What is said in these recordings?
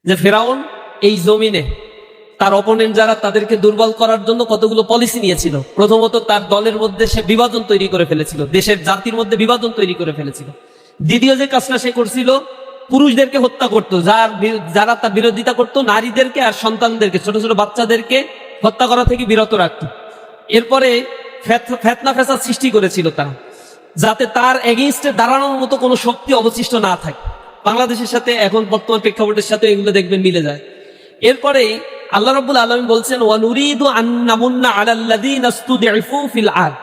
যে ফেরাউন এই জমিনে তার অপোনেন্ট যারা তাদেরকে দুর্বল করার জন্য কতগুলো পলিসি নিয়েছিল। প্রথমত তার দলের মধ্যে সে বিভাজন তৈরি করে ফেলেছিল, দেশের জাতির মধ্যে বিভাজন তৈরি করে ফেলেছিল। দ্বিতীয় যে কাজটা সে করছিল, পুরুষদেরকে হত্যা করতো, যারা তার বিরোধিতা করতো, নারীদেরকে আর সন্তানদেরকে, ছোট ছোট বাচ্চাদেরকে হত্যা করা থেকে বিরত রাখতো। এরপরে ফেতনা ফেসাদ সৃষ্টি করেছিল তারা, যাতে তার এগেইনস্টে দাঁড়ানোর মতো কোনো শক্তি অবশিষ্ট না থাকে। বাংলাদেশের সাথে এখন বর্তমান প্রেক্ষাপটের সাথে এগুলো দেখবেন মিলে যায়। এরপরে আল্লাহ রাব্বুল আলামিন বলছেন, ওয়া নুরিদু আন নামুন্না আলাল্লাযীনা ইসতুদঈফু ফিল আরদ,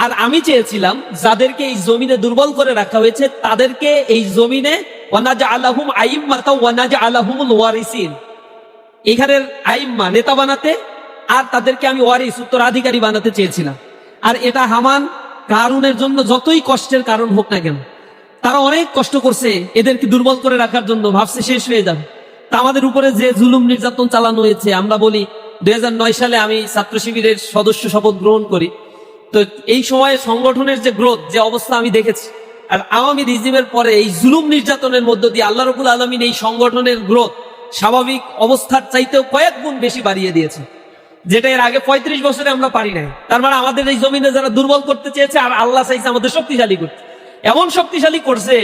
আর আমি চেয়েছিলাম যাদেরকে এই জমিনে দুর্বল করে রাখা হয়েছে তাদেরকে এই জমিনে ওয়া নাজআলাহুম আইম্মাতাও ওয়া নাজআলাহুমুল ওয়ারিসিন, এখানের আইম্মা নেতা বানাতে, আর তাদেরকে আমি ওয়ারিস উত্তরাধিকারী বানাতে চেয়েছিলাম। আর এটা হামান কারুনের জন্য যতই কষ্টের কারণ হোক না কেন, তারা অনেক কষ্ট করছে এদেরকে দুর্বল করে রাখার জন্য, ভাবছে শেষ হয়ে যাবে। তা আমাদের উপরে যে জুলুম নির্যাতন চালানো হয়েছে, আমরা বলি 2009 সালে আমি ছাত্র শিবিরের সদস্য শপথ গ্রহণ করি। তো এই সময়ে সংগঠনের যে গ্রোথ, যে অবস্থা আমি দেখেছি, আর আওয়ামী রিজিমের পরে এই জুলুম নির্যাতনের মধ্য দিয়ে আল্লাহ রাব্বুল আলামিন এই সংগঠনের গ্রোথ স্বাভাবিক অবস্থার চাইতেও কয়েক গুণ বেশি বাড়িয়ে দিয়েছে, যেটা এর আগে 35 বছরে আমরা পারি নাই। তার মানে আমাদের এই জমিনে যারা দুর্বল করতে চেয়েছে, আর আল্লাহ চাইছে আমাদের শক্তিশালী করতে। এমন শক্তিশালী করছে,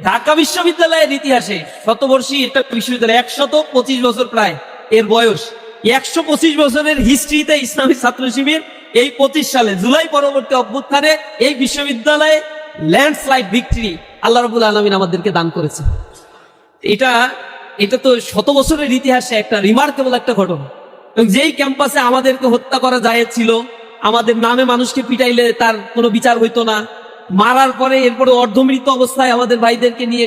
ঢাকা বিশ্ববিদ্যালয়ের ইতিহাসে শতবর্ষী একটা বিশ্ববিদ্যালয়, 125 বছর প্রায় এর বয়স, 125 বছরের হিস্ট্রিতে ইসলামী ছাত্র শিবির এই 25 সালে জুলাই পরবর্তী অভ্যুত্থানে এই বিশ্ববিদ্যালয়ে ল্যান্ডস্লাইড ভিক্টরি আল্লাহ রাব্বুল আলামিন আমাদেরকে দান করেছে। এটা তো শত বছরের ইতিহাসে একটা রিমার্কেবল একটা ঘটনা। যেই ক্যাম্পাসে আমাদেরকে হত্যা করা জায়েজ ছিল, আমাদের নামে মানুষকে পিটাইলে তার কোনো বিচার হইতো না, মারার পরে এরপরে অর্ধমৃত অবস্থায় আমাদের ভাইদেরকে নিয়ে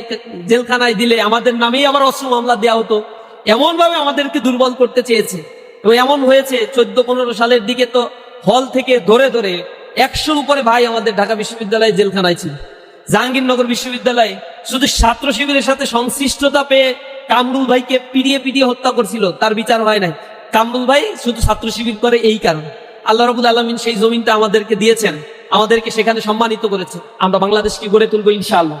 জেলখানায় দিলে আমাদের নামেই আবার অস্ত্র মামলা দেওয়া হতো। এমন ভাবে আমাদেরকে দুর্বল করতে চেয়েছে। এবং এমন হয়েছে 14-15 সালের দিকে তো হল থেকে ধরে ধরে 100-র উপরে ভাই আমাদের ঢাকা বিশ্ববিদ্যালয়ে জেলখানায় ছিল। জাহাঙ্গীরনগর বিশ্ববিদ্যালয়ে শুধু ছাত্র শিবিরের সাথে সংশ্লিষ্টতা পেয়ে কামরুল ভাইকে পিটিয়ে হত্যা করছিল, তার বিচার হয় নাই। কামরুল ভাই শুধু ছাত্র শিবির করে এই কারণ। আল্লাহ রাব্বুল আলামিন সেই জমিনটা আমাদেরকে দিয়েছেন, আমাদেরকে সেখানে সম্মানিত করেছে। আমরা বাংলাদেশকে গড়ে তুলবো ইনশাআল্লাহ।